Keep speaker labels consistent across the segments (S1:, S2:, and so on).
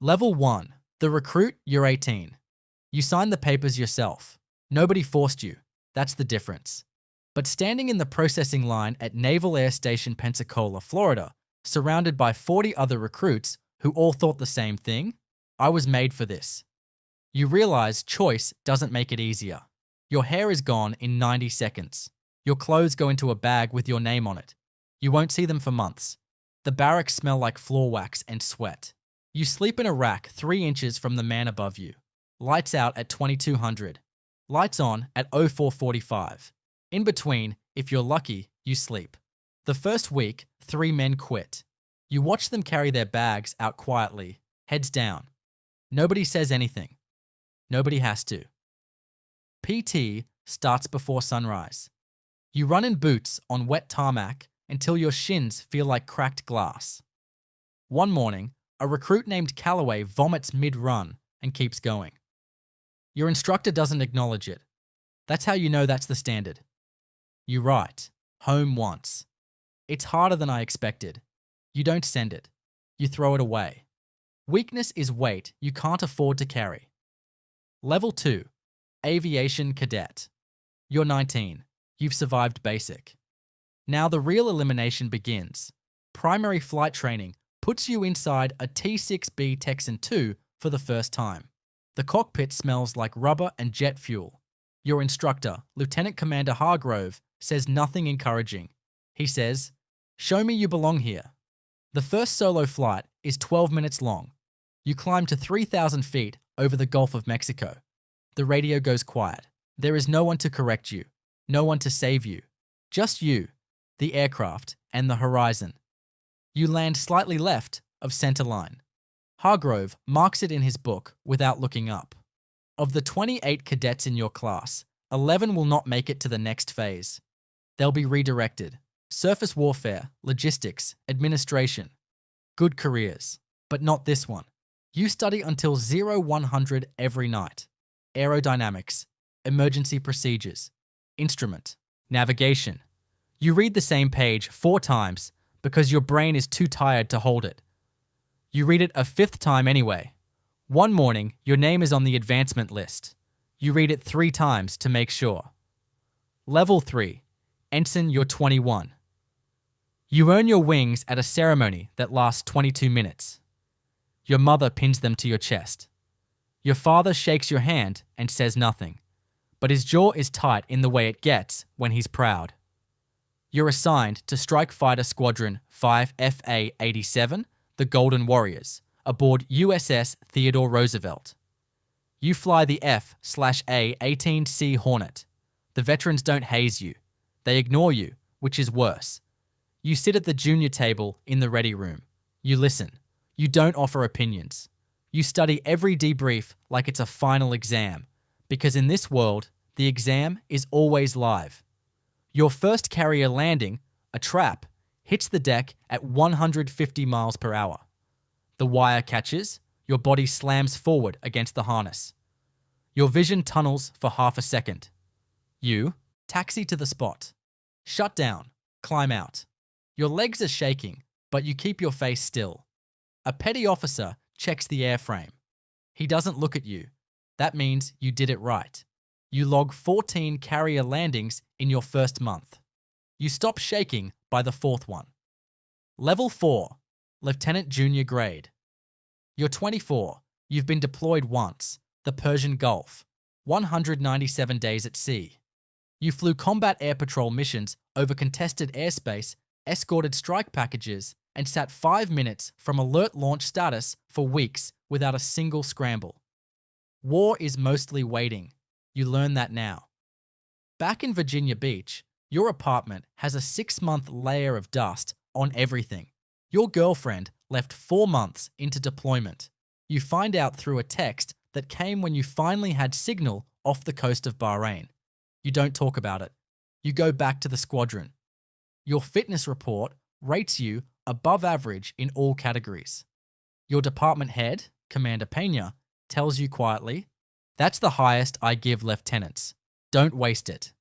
S1: Level 1. The recruit, you're 18. You signed the papers yourself. Nobody forced you. That's the difference. But standing in the processing line at Naval Air Station Pensacola, Florida, surrounded by 40 other recruits who all thought the same thing, I was made for this. You realize choice doesn't make it easier. Your hair is gone in 90 seconds. Your clothes go into a bag with your name on it. You won't see them for months. The barracks smell like floor wax and sweat. You sleep in a rack 3 inches from the man above you. Lights out at 2200. Lights on at 0445. In between, if you're lucky, you sleep. The first week, 3 men quit. You watch them carry their bags out quietly, heads down. Nobody says anything. Nobody has to. PT starts before sunrise. You run in boots on wet tarmac until your shins feel like cracked glass. One morning, a recruit named Calloway vomits mid-run and keeps going. Your instructor doesn't acknowledge it. That's how you know that's the standard. You write, home once. It's harder than I expected. You don't send it. You throw it away. Weakness is weight you can't afford to carry. Level 2. Aviation Cadet. You're 19. You've survived basic. Now the real elimination begins. Primary flight training puts you inside a T-6B Texan II for the first time. The cockpit smells like rubber and jet fuel. Your instructor, Lieutenant Commander Hargrove, says nothing encouraging. He says, "Show me you belong here." The first solo flight is 12 minutes long. You climb to 3,000 feet over the Gulf of Mexico. The radio goes quiet. There is no one to correct you, no one to save you. Just you, the aircraft, and the horizon. You land slightly left of center line. Hargrove marks it in his book without looking up. Of the 28 cadets in your class, 11 will not make it to the next phase. They'll be redirected. Surface warfare, logistics, administration. Good careers, but not this one. You study until 0100 every night. Aerodynamics, emergency procedures, instrument, navigation. You read the same page 4 times because your brain is too tired to hold it. You read it a 5th time anyway. One morning, your name is on the advancement list. You read it 3 times to make sure. Level 3. Ensign, you're 21. You earn your wings at a ceremony that lasts 22 minutes. Your mother pins them to your chest. Your father shakes your hand and says nothing, but his jaw is tight in the way it gets when he's proud. You're assigned to Strike Fighter Squadron 5 FA-87, the Golden Warriors, aboard USS Theodore Roosevelt. You fly the F/A-18C Hornet. The veterans don't haze you. They ignore you, which is worse. You sit at the junior table in the ready room. You listen. You don't offer opinions. You study every debrief like it's a final exam, because in this world, the exam is always live. Your first carrier landing, a trap, hits the deck at 150 miles per hour. The wire catches, your body slams forward against the harness. Your vision tunnels for half a second. You taxi to the spot. Shut down, climb out. Your legs are shaking, but you keep your face still. A petty officer checks the airframe. He doesn't look at you. That means you did it right. You log 14 carrier landings in your first month. You stop shaking by the 4th one. Level 4. Lieutenant Junior Grade. You're 24. You've been deployed once, the Persian Gulf, 197 days at sea. You flew combat air patrol missions over contested airspace, escorted strike packages, and sat 5 minutes from alert launch status for weeks without a single scramble. War is mostly waiting. You learn that now. Back in Virginia Beach, your apartment has a 6-month layer of dust on everything. Your girlfriend left 4 months into deployment. You find out through a text that came when you finally had signal off the coast of Bahrain. You don't talk about it. You go back to the squadron. Your fitness report rates you above average in all categories. Your department head, Commander Pena, tells you quietly, "That's the highest I give lieutenants. Don't waste it."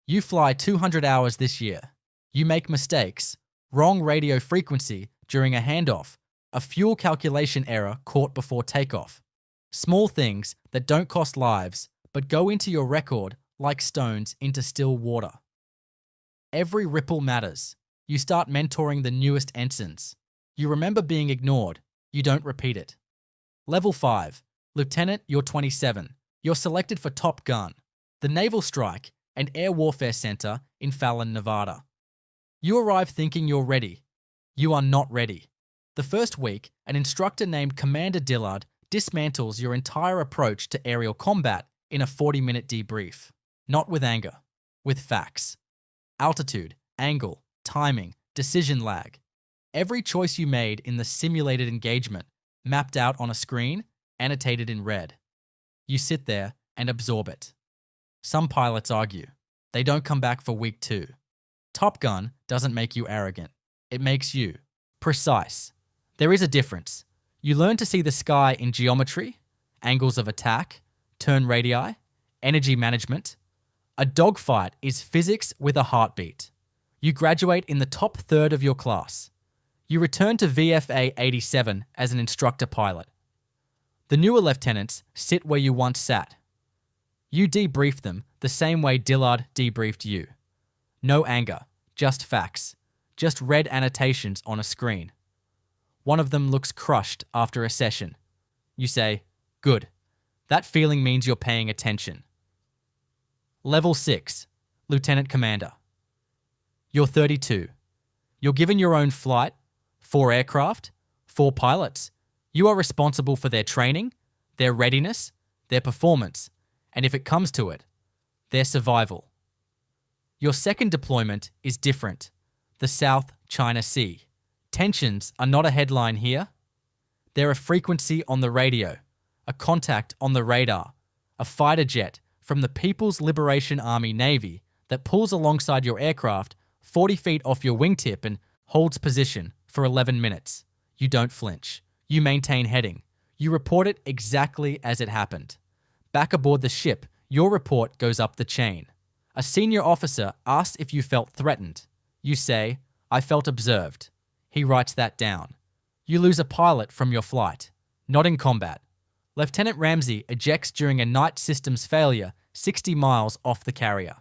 S1: You fly 200 hours this year. You make mistakes, wrong radio frequency during a handoff, A fuel calculation error caught before takeoff. Small things that don't cost lives, but go into your record like stones into still water. Every ripple matters. You start mentoring the newest ensigns. You remember being ignored. You don't repeat it. Level 5. Lieutenant, you're 27. You're selected for Top Gun, the Naval Strike and Air Warfare Center in Fallon, Nevada. You arrive thinking you're ready. You are not ready. The first week, an instructor named Commander Dillard dismantles your entire approach to aerial combat in a 40-minute debrief. Not with anger, with facts. Altitude, angle, timing, decision lag. Every choice you made in the simulated engagement mapped out on a screen, annotated in red. You sit there and absorb it. Some pilots argue. They don't come back for week 2. Top Gun doesn't make you arrogant. It makes you precise. There is a difference. You learn to see the sky in geometry, angles of attack, turn radii, energy management. A dogfight is physics with a heartbeat. You graduate in the top third of your class. You return to VFA 87 as an instructor pilot. The newer lieutenants sit where you once sat. You debrief them the same way Dillard debriefed you. No anger, just facts, just red annotations on a screen. One of them looks crushed after a session. You say, "Good. That feeling means you're paying attention." Level 6, Lieutenant Commander. You're 32. You're given your own flight, 4 aircraft, 4 pilots. You are responsible for their training, their readiness, their performance, and if it comes to it, their survival. Your second deployment is different. The South China Sea. Tensions are not a headline here. They're a frequency on the radio, a contact on the radar, a fighter jet from the People's Liberation Army Navy that pulls alongside your aircraft 40 feet off your wingtip and holds position for 11 minutes. You don't flinch. You maintain heading. You report it exactly as it happened. Back aboard the ship, your report goes up the chain. A senior officer asks if you felt threatened. You say, "I felt observed." He writes that down. You lose a pilot from your flight. Not in combat. Lieutenant Ramsey ejects during a night systems failure 60 miles off the carrier.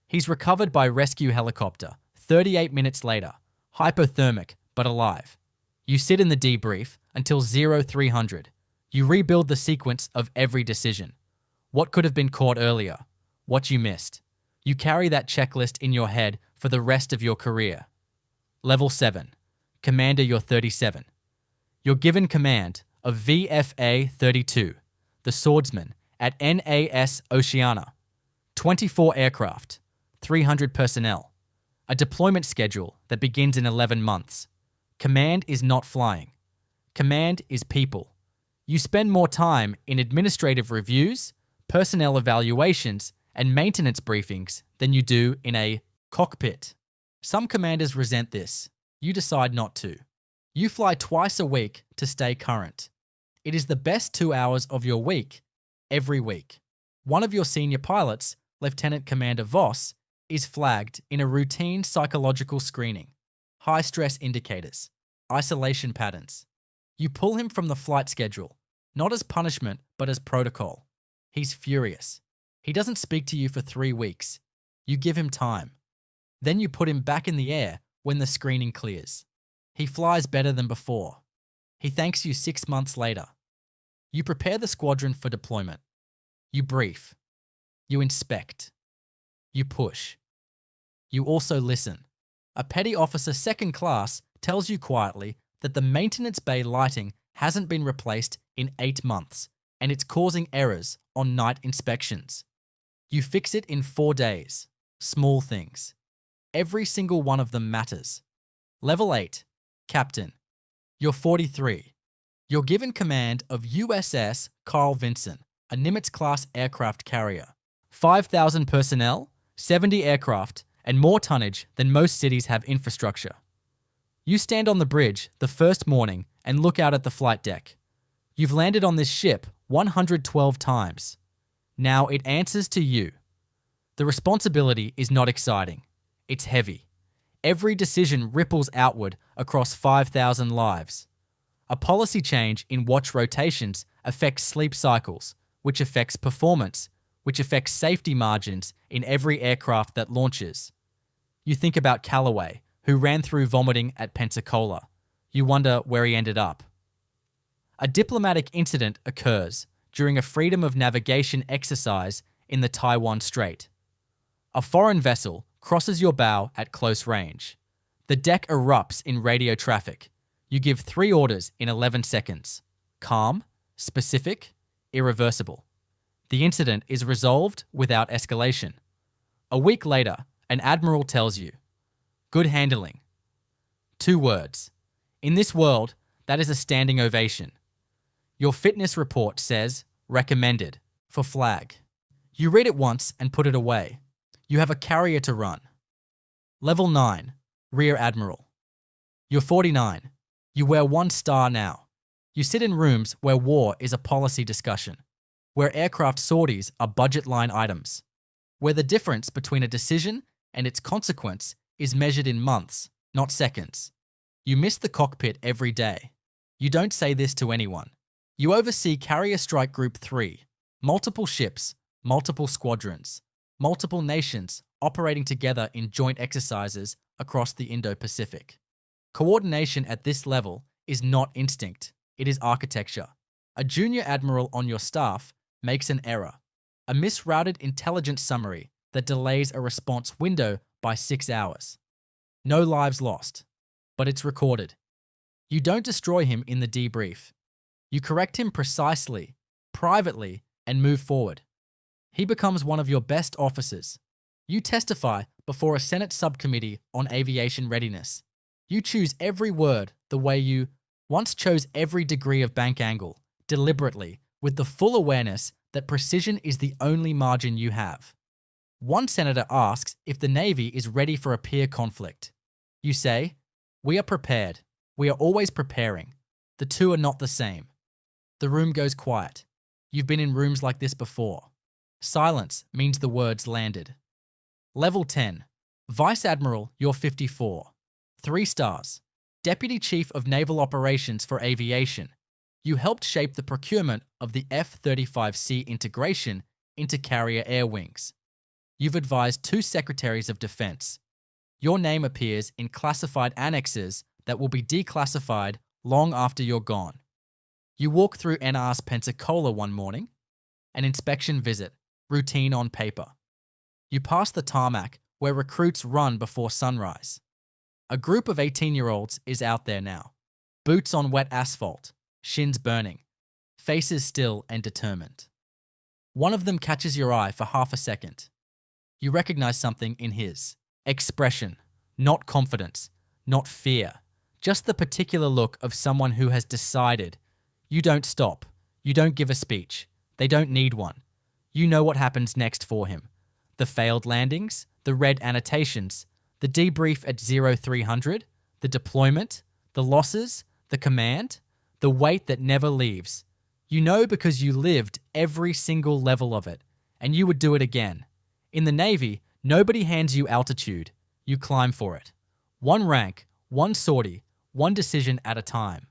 S1: He's recovered by rescue helicopter 38 minutes later, hypothermic but alive. You sit in the debrief until 0300. You rebuild the sequence of every decision. What could have been caught earlier? What you missed? You carry that checklist in your head for the rest of your career. Level 7. Commander, you're 37. You're given command of VFA 32, the Swordsman, at NAS Oceana. 24 aircraft, 300 personnel. A deployment schedule that begins in 11 months. Command is not flying. Command is people. You spend more time in administrative reviews, personnel evaluations, and maintenance briefings than you do in a cockpit. Some commanders resent this. You decide not to. You fly twice a week to stay current. It is the best 2 hours of your week, every week. One of your senior pilots, Lieutenant Commander Voss, is flagged in a routine psychological screening. High stress indicators, isolation patterns. You pull him from the flight schedule, not as punishment, but as protocol. He's furious. He doesn't speak to you for 3 weeks. You give him time. Then you put him back in the air when the screening clears. He flies better than before. He thanks you 6 months later. You prepare the squadron for deployment. You brief. You inspect. You push. You also listen. A petty officer second class tells you quietly that the maintenance bay lighting hasn't been replaced in 8 months and it's causing errors on night inspections. You fix it in 4 days. Small things. Every single one of them matters. Level 8. Captain. You're 43. You're given command of USS Carl Vinson, a Nimitz-class aircraft carrier. 5,000 personnel, 70 aircraft, and more tonnage than most cities have infrastructure. You stand on the bridge the first morning and look out at the flight deck. You've landed on this ship 112 times. Now it answers to you. The responsibility is not exciting. It's heavy. Every decision ripples outward across 5,000 lives. A policy change in watch rotations affects sleep cycles, which affects performance, which affects safety margins in every aircraft that launches. You think about Callaway, who ran through vomiting at Pensacola. You wonder where he ended up. A diplomatic incident occurs during a freedom of navigation exercise in the Taiwan Strait. A foreign vessel crosses your bow at close range. The deck erupts in radio traffic. You give 3 orders in 11 seconds. Calm, specific, irreversible. The incident is resolved without escalation. A week later, an admiral tells you, "Good handling." 2 words. In this world, that is a standing ovation. Your fitness report says, recommended, for flag. You read it once and put it away. You have a carrier to run. Level 9, Rear Admiral. You're 49. You wear 1 star now. You sit in rooms where war is a policy discussion, where aircraft sorties are budget line items, where the difference between a decision and its consequence is measured in months, not seconds. You miss the cockpit every day. You don't say this to anyone. You oversee Carrier Strike Group 3, multiple ships, multiple squadrons, multiple nations operating together in joint exercises across the Indo-Pacific. Coordination at this level is not instinct, it is architecture. A junior admiral on your staff makes an error, a misrouted intelligence summary that delays a response window by 6 hours. No lives lost, but it's recorded. You don't destroy him in the debrief. You correct him precisely, privately, and move forward. He becomes one of your best officers. You testify before a Senate subcommittee on aviation readiness. You choose every word the way you once chose every degree of bank angle, deliberately, with the full awareness that precision is the only margin you have. One senator asks if the Navy is ready for a peer conflict. You say, "We are prepared. We are always preparing. The two are not the same." The room goes quiet. You've been in rooms like this before. Silence means the words landed. Level 10. Vice Admiral, you're 54. 3 stars. Deputy Chief of Naval Operations for Aviation. You helped shape the procurement of the F-35C integration into carrier air wings. You've advised 2 Secretaries of Defense. Your name appears in classified annexes that will be declassified long after you're gone. You walk through NR's Pensacola one morning, an inspection visit, routine on paper. You pass the tarmac where recruits run before sunrise. A group of 18-year-olds is out there now. Boots on wet asphalt, shins burning, faces still and determined. One of them catches your eye for half a second. You recognize something in his expression, not confidence, not fear, just the particular look of someone who has decided. You don't stop. You don't give a speech. They don't need one. You know what happens next for him. The failed landings, the red annotations, the debrief at 0300, the deployment, the losses, the command, the weight that never leaves. You know because you lived every single level of it, and you would do it again. In the Navy, nobody hands you altitude. You climb for it. One rank, one sortie, one decision at a time.